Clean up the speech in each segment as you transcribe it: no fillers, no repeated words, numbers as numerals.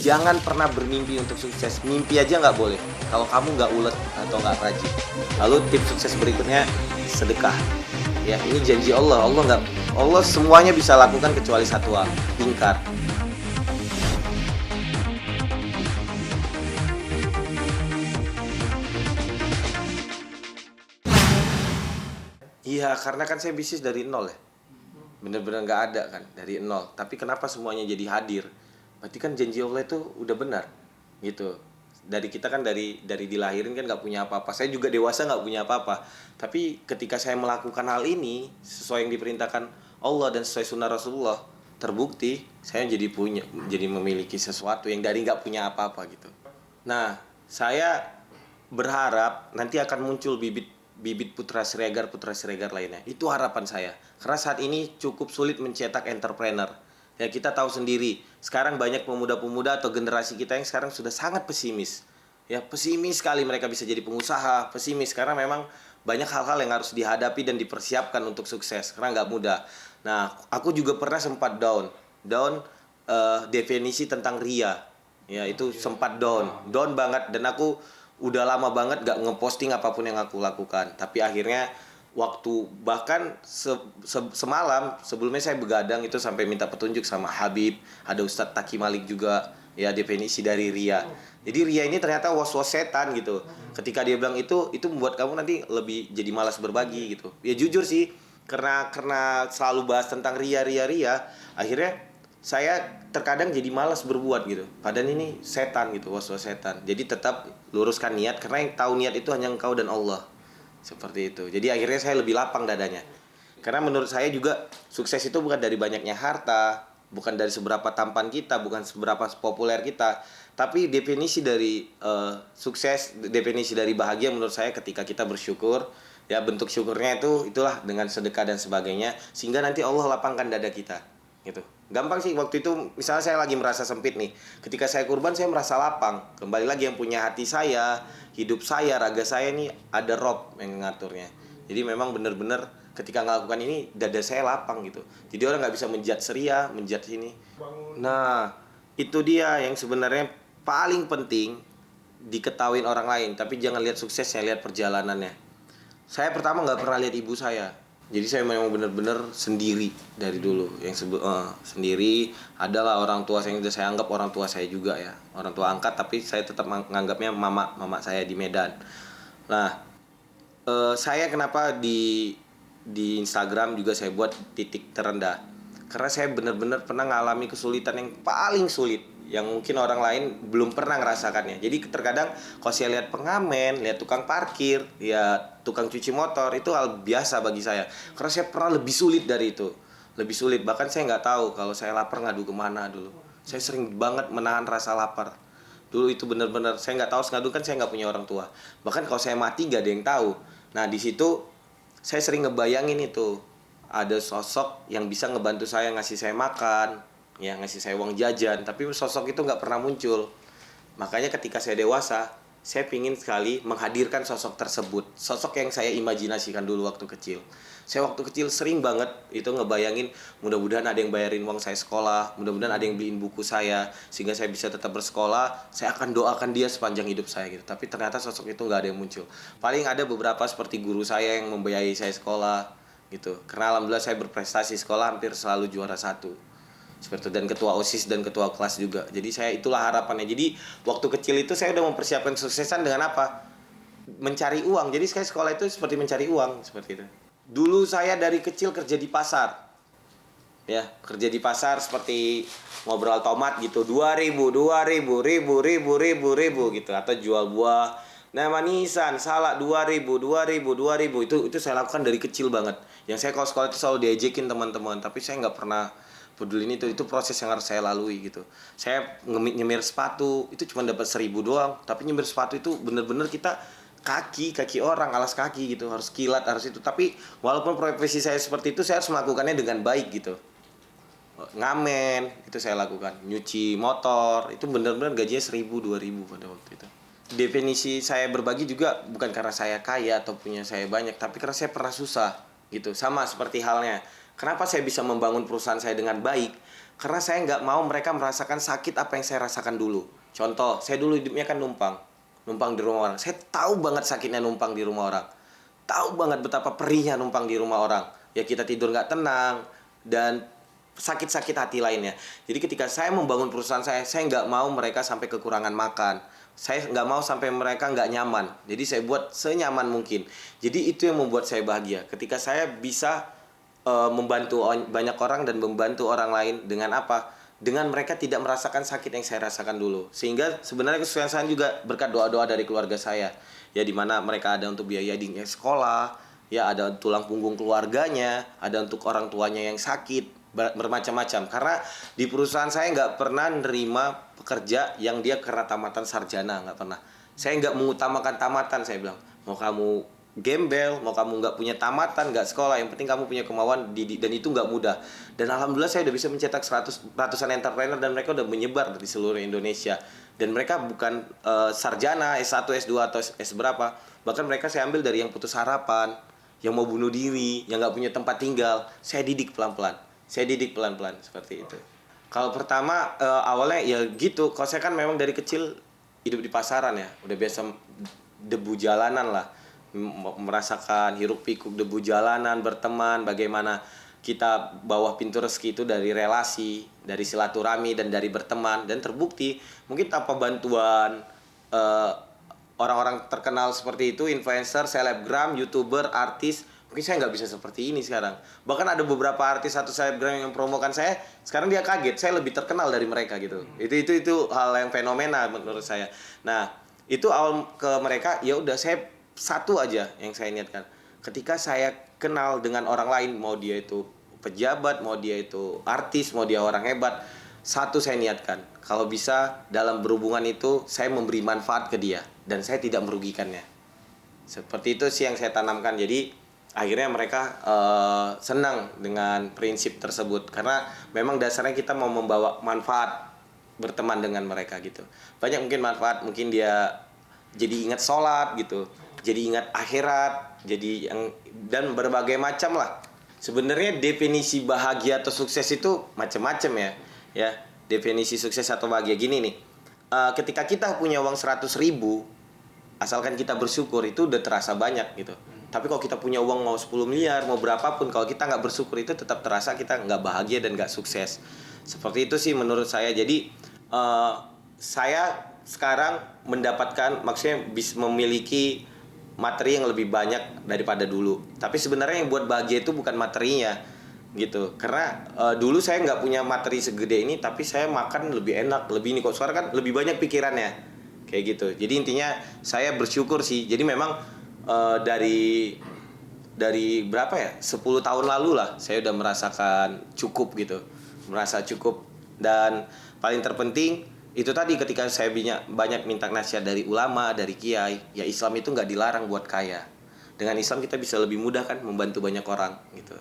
Jangan pernah bermimpi untuk sukses. Mimpi aja nggak boleh kalau kamu nggak ulet atau nggak rajin. Lalu tips sukses berikutnya, sedekah. Ya, ini janji Allah. Allah semuanya bisa lakukan kecuali satu hal, ingkar. Iya, karena kan saya bisnis dari nol ya. Bener-bener nggak ada kan, dari nol. Tapi kenapa semuanya jadi hadir? Berarti kan janji Allah itu udah benar, gitu. Dari kita kan dari dilahirin kan nggak punya apa-apa. Saya juga dewasa nggak punya apa-apa. Tapi ketika saya melakukan hal ini sesuai yang diperintahkan Allah dan sesuai sunnah Rasulullah, terbukti saya jadi memiliki sesuatu yang dari nggak punya apa-apa gitu. Nah, saya berharap nanti akan muncul bibit putra Siregar lainnya. Itu harapan saya. Karena saat ini cukup sulit mencetak entrepreneur. Ya, kita tahu sendiri, sekarang banyak pemuda-pemuda atau generasi kita yang sekarang sudah sangat pesimis. Ya, pesimis sekali mereka bisa jadi pengusaha, pesimis karena memang banyak hal-hal yang harus dihadapi dan dipersiapkan untuk sukses karena nggak mudah. Nah, aku juga pernah sempat down definisi tentang ria. Ya, itu sempat down banget, dan aku udah lama banget gak ngeposting apapun yang aku lakukan. Tapi akhirnya waktu bahkan semalam sebelumnya saya begadang itu sampai minta petunjuk sama Habib, ada Ustadz Taki Malik juga, ya, definisi dari ria. Jadi ria ini ternyata was-was setan gitu. Ketika dia bilang itu membuat kamu nanti lebih jadi malas berbagi gitu. Ya jujur sih, karena selalu bahas tentang ria, akhirnya saya terkadang jadi malas berbuat gitu. Padahal ini setan gitu, was-was setan. Jadi tetap luruskan niat, karena yang tahu niat itu hanya Engkau dan Allah. Seperti itu. Jadi akhirnya saya lebih lapang dadanya. Karena menurut saya juga sukses itu bukan dari banyaknya harta, bukan dari seberapa tampan kita, bukan seberapa populer kita, tapi definisi dari sukses, definisi dari bahagia menurut saya ketika kita bersyukur. Ya, bentuk syukurnya itulah dengan sedekah dan sebagainya, sehingga nanti Allah lapangkan dada kita. Gitu. Gampang sih, waktu itu misalnya saya lagi merasa sempit nih. Ketika saya kurban saya merasa lapang. Kembali lagi yang punya hati saya, hidup saya, raga saya nih ada Rob yang ngaturnya. Jadi memang benar-benar ketika melakukan ini dada saya lapang gitu. Jadi orang nggak bisa menjat seria, menjat sini. Nah, itu dia yang sebenarnya paling penting diketahuin orang lain. Tapi jangan lihat suksesnya, lihat perjalanannya. Saya pertama nggak pernah lihat ibu saya. Jadi saya memang benar-benar sendiri dari dulu. Sendiri. Adalah orang tua saya yang saya anggap orang tua saya juga ya, orang tua angkat, tapi saya tetap menganggapnya mama saya di Medan. Nah, saya kenapa di Instagram juga saya buat titik terendah, karena saya benar-benar pernah ngalami kesulitan yang paling sulit, yang mungkin orang lain belum pernah ngerasakannya. Jadi terkadang kalau saya lihat pengamen, lihat tukang parkir, ya tukang cuci motor, itu hal biasa bagi saya. Karena saya pernah lebih sulit dari itu. Lebih sulit, bahkan saya nggak tahu kalau saya lapar ngadu kemana dulu. Saya sering banget menahan rasa lapar. Dulu itu benar-benar, saya nggak tahu ngadu, kan saya nggak punya orang tua. Bahkan kalau saya mati nggak ada yang tahu. Nah, di situ saya sering ngebayangin itu. Ada sosok yang bisa ngebantu saya, ngasih saya makan, ya, ngasih saya uang jajan, tapi sosok itu nggak pernah muncul. Makanya ketika saya dewasa, saya pingin sekali menghadirkan sosok tersebut, sosok yang saya imajinasikan dulu waktu kecil. Saya waktu kecil sering banget itu ngebayangin, mudah-mudahan ada yang bayarin uang saya sekolah, mudah-mudahan ada yang beliin buku saya sehingga saya bisa tetap bersekolah. Saya akan doakan dia sepanjang hidup saya gitu. Tapi ternyata sosok itu nggak ada yang muncul. Paling ada beberapa seperti guru saya yang membiayai saya sekolah gitu. Karena alhamdulillah saya berprestasi sekolah, hampir selalu juara satu seperti itu, dan ketua OSIS dan ketua kelas juga. Jadi saya, itulah harapannya. Jadi waktu kecil itu saya udah mempersiapkan kesuksesan dengan apa? Mencari uang. Jadi saya sekolah itu seperti mencari uang, seperti itu. Dulu saya dari kecil kerja di pasar. Ya, kerja di pasar seperti ngobrol tomat gitu, 2.000 gitu, atau jual buah. Nah, manisan, salak 2.000 itu saya lakukan dari kecil banget. Yang saya kalau sekolah itu selalu diajakin teman-teman, tapi saya nggak pernah peduli itu proses yang harus saya lalui gitu. Saya nyemir sepatu itu cuma dapat 1.000 doang, tapi nyemir sepatu itu bener-bener kita kaki orang, alas kaki gitu, harus kilat, harus itu. Tapi walaupun profesi saya seperti itu, saya harus melakukannya dengan baik gitu. Ngamen itu saya lakukan, nyuci motor itu bener-bener gajinya 1.000 2.000 pada waktu itu. Definisi saya berbagi juga bukan karena saya kaya atau punya saya banyak, tapi karena saya pernah susah gitu. Sama seperti halnya, kenapa saya bisa membangun perusahaan saya dengan baik? Karena saya nggak mau mereka merasakan sakit apa yang saya rasakan dulu. Contoh, saya dulu hidupnya kan numpang di rumah orang. Saya tahu banget sakitnya numpang di rumah orang, tahu banget betapa perihnya numpang di rumah orang. Ya kita tidur nggak tenang dan sakit-sakit hati lainnya. Jadi ketika saya membangun perusahaan saya nggak mau mereka sampai kekurangan makan. Saya nggak mau sampai mereka nggak nyaman. Jadi saya buat senyaman mungkin. Jadi itu yang membuat saya bahagia. Ketika saya bisa membantu banyak orang dan membantu orang lain dengan apa? Dengan mereka tidak merasakan sakit yang saya rasakan dulu. Sehingga sebenarnya kesuksesan juga berkat doa-doa dari keluarga saya. Ya di mana mereka ada untuk biaya adiknya sekolah, ya ada tulang punggung keluarganya, ada untuk orang tuanya yang sakit, bermacam-macam. Karena di perusahaan saya nggak pernah nerima pekerja yang dia karena tamatan sarjana, nggak pernah. Saya nggak mengutamakan tamatan, saya bilang. Mau kamu gembel, mau kamu nggak punya tamatan, nggak sekolah, yang penting kamu punya kemauan, dan itu nggak mudah. Dan alhamdulillah saya udah bisa mencetak ratusan entrepreneur dan mereka udah menyebar di seluruh Indonesia. Dan mereka bukan sarjana, S1, S2 atau S berapa. Bahkan mereka saya ambil dari yang putus harapan, yang mau bunuh diri, yang nggak punya tempat tinggal. Saya didik pelan-pelan. Seperti itu. Kalau pertama awalnya ya gitu. Kalau saya kan memang dari kecil hidup di pasaran ya, udah biasa debu jalanan lah, merasakan hiruk pikuk debu jalanan, berteman, bagaimana kita bawah pintu rezeki itu dari relasi, dari silaturahmi dan dari berteman. Dan terbukti mungkin tanpa bantuan orang-orang terkenal seperti itu, influencer, selebgram, youtuber, artis, mungkin saya nggak bisa seperti ini sekarang. Bahkan ada beberapa artis atau selebgram yang promokan saya, sekarang dia kaget saya lebih terkenal dari mereka gitu. Itu hal yang fenomena menurut saya. Nah itu awal ke mereka, ya udah saya satu aja yang saya niatkan. Ketika saya kenal dengan orang lain, mau dia itu pejabat, mau dia itu artis, mau dia orang hebat, satu saya niatkan, kalau bisa dalam berhubungan itu saya memberi manfaat ke dia dan saya tidak merugikannya. Seperti itu sih yang saya tanamkan. Jadi akhirnya mereka senang dengan prinsip tersebut, karena memang dasarnya kita mau membawa manfaat berteman dengan mereka gitu. Banyak mungkin manfaat, mungkin dia jadi ingat sholat gitu, jadi ingat akhirat, jadi yang dan berbagai macam lah. Sebenarnya definisi bahagia atau sukses itu macam-macam ya. Ya, definisi sukses atau bahagia gini nih. Ketika kita punya uang 100.000, asalkan kita bersyukur itu udah terasa banyak gitu. Tapi kalau kita punya uang mau 10 miliar, mau berapapun, kalau kita nggak bersyukur itu tetap terasa kita nggak bahagia dan nggak sukses. Seperti itu sih menurut saya. Jadi saya sekarang mendapatkan, maksudnya bisa memiliki materi yang lebih banyak daripada dulu. Tapi sebenarnya yang buat bahagia itu bukan materinya gitu. Karena dulu saya nggak punya materi segede ini, tapi saya makan lebih enak, lebih ini. Kok sekarang kan lebih banyak pikirannya kayak gitu. Jadi intinya saya bersyukur sih. Jadi memang dari berapa ya, 10 tahun lalu lah saya udah merasakan cukup gitu, merasa cukup. Dan paling terpenting itu tadi, ketika saya banyak minta nasihat dari ulama, dari kiai, ya Islam itu nggak dilarang buat kaya. Dengan Islam kita bisa lebih mudah kan membantu banyak orang gitu,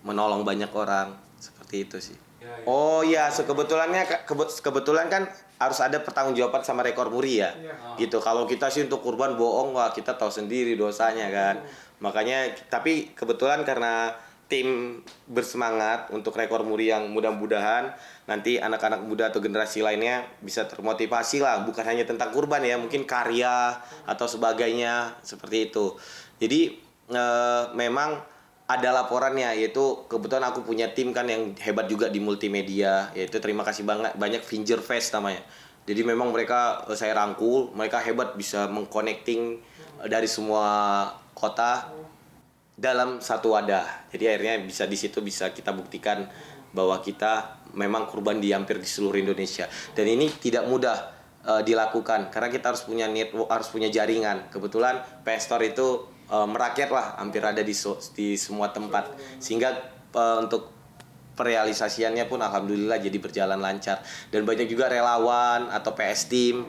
menolong banyak orang, seperti itu sih. Oh ya, kebetulan kan harus ada pertanggungjawaban sama rekor muri ya. Gitu. Kalau kita sih untuk kurban bohong, wah kita tahu sendiri dosanya kan. Makanya, tapi kebetulan karena tim bersemangat untuk rekor muri yang mudah-mudahan nanti anak-anak muda atau generasi lainnya bisa termotivasi lah, bukan hanya tentang kurban ya, mungkin karya atau sebagainya seperti itu. Jadi memang ada laporannya, yaitu kebetulan aku punya tim kan yang hebat juga di multimedia, yaitu terima kasih banyak Finger Fest namanya. Jadi memang mereka saya rangkul, mereka hebat, bisa mengconnecting dari semua kota dalam satu wadah. Jadi akhirnya bisa di situ bisa kita buktikan bahwa kita memang kurban di hampir di seluruh Indonesia. Dan ini tidak mudah dilakukan karena kita harus punya network, harus punya jaringan. Kebetulan PS Store itu merakyat lah, hampir ada di semua tempat. Sehingga untuk perealisasiannya pun alhamdulillah jadi berjalan lancar. Dan banyak juga relawan atau PS Team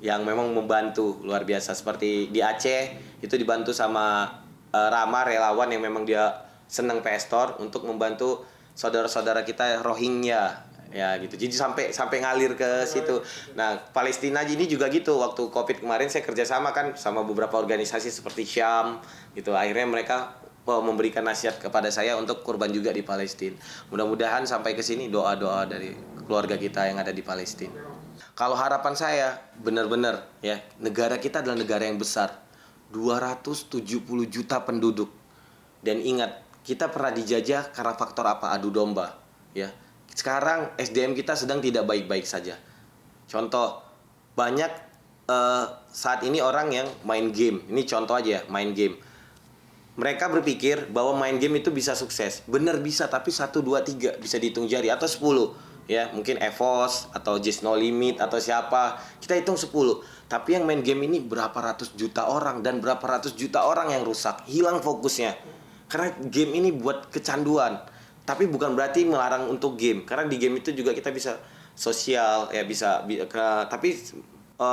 yang memang membantu luar biasa. Seperti di Aceh itu dibantu sama Rama, relawan yang memang dia senang PS Store untuk membantu saudara-saudara kita Rohingya ya gitu. Jadi sampai ngalir ke situ. Nah, Palestina ini juga gitu. Waktu Covid kemarin saya kerjasama kan sama beberapa organisasi seperti Syam gitu. Akhirnya mereka memberikan nasihat kepada saya untuk kurban juga di Palestina. Mudah-mudahan sampai ke sini doa-doa dari keluarga kita yang ada di Palestina. Kalau harapan saya benar-benar ya, negara kita adalah negara yang besar. 270 juta penduduk. Dan ingat, kita pernah dijajah karena faktor apa? Adu domba, ya. Sekarang SDM kita sedang tidak baik-baik saja. Contoh, banyak saat ini orang yang main game. Ini contoh aja ya, main game. Mereka berpikir bahwa main game itu bisa sukses. Bener bisa, tapi 1, 2, 3 bisa dihitung jari atau 10. Ya, mungkin EVOS atau Just No Limit atau siapa. Kita hitung 10. Tapi yang main game ini berapa ratus juta orang dan berapa ratus juta orang yang rusak, hilang fokusnya. Karena game ini buat kecanduan. Tapi bukan berarti melarang untuk game. Karena di game itu juga kita bisa sosial, ya tapi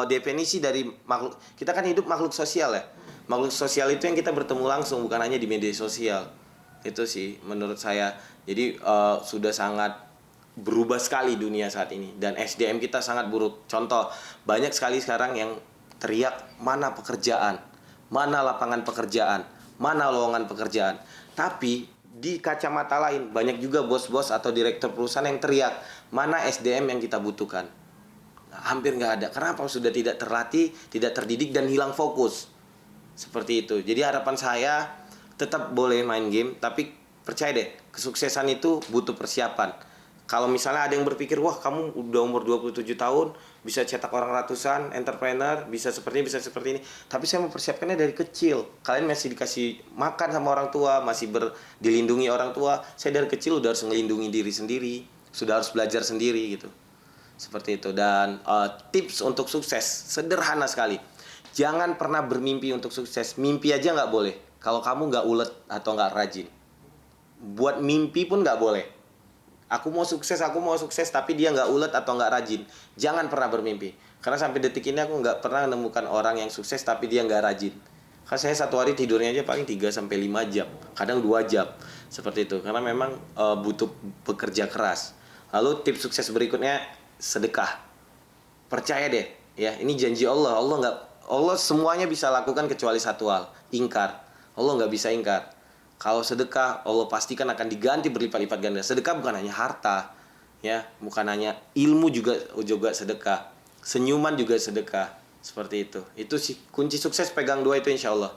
definisi dari makhluk, kita kan hidup makhluk sosial ya. Makhluk sosial itu yang kita bertemu langsung, bukan hanya di media sosial. Itu sih menurut saya. Jadi sudah sangat berubah sekali dunia saat ini. Dan SDM kita sangat buruk. Contoh, banyak sekali sekarang yang teriak, mana pekerjaan, mana lapangan pekerjaan, mana lowongan pekerjaan. Tapi di kacamata lain, banyak juga bos-bos atau direktur perusahaan yang teriak, mana SDM yang kita butuhkan. Nah, hampir nggak ada. Kenapa? Sudah tidak terlatih, tidak terdidik, dan hilang fokus. Seperti itu. Jadi harapan saya tetap boleh main game, tapi percaya deh, kesuksesan itu butuh persiapan. Kalau misalnya ada yang berpikir, wah kamu udah umur 27 tahun, bisa cetak orang ratusan, entrepreneur, bisa seperti ini, bisa seperti ini. Tapi saya mempersiapkannya dari kecil. Kalian masih dikasih makan sama orang tua, masih dilindungi orang tua. Saya dari kecil udah harus melindungi diri sendiri, sudah harus belajar sendiri gitu. Seperti itu. Dan tips untuk sukses, sederhana sekali. Jangan pernah bermimpi untuk sukses. Mimpi aja nggak boleh. Kalau kamu nggak ulet atau nggak rajin. Buat mimpi pun nggak boleh. Aku mau sukses, tapi dia nggak ulet atau nggak rajin. Jangan pernah bermimpi. Karena sampai detik ini aku nggak pernah menemukan orang yang sukses tapi dia nggak rajin. Karena saya satu hari tidurnya aja paling 3-5 jam. Kadang 2 jam. Seperti itu. Karena memang butuh bekerja keras. Lalu tips sukses berikutnya, sedekah. Percaya deh. Ya, ini janji Allah. Allah semuanya bisa lakukan kecuali satu hal. Ingkar. Allah nggak bisa ingkar. Kalau sedekah, Allah pastikan akan diganti berlipat-lipat ganda. Sedekah bukan hanya harta, ya, bukan hanya ilmu juga sedekah. Senyuman juga sedekah. Seperti itu. Itu sih kunci sukses, pegang 2 itu insya Allah.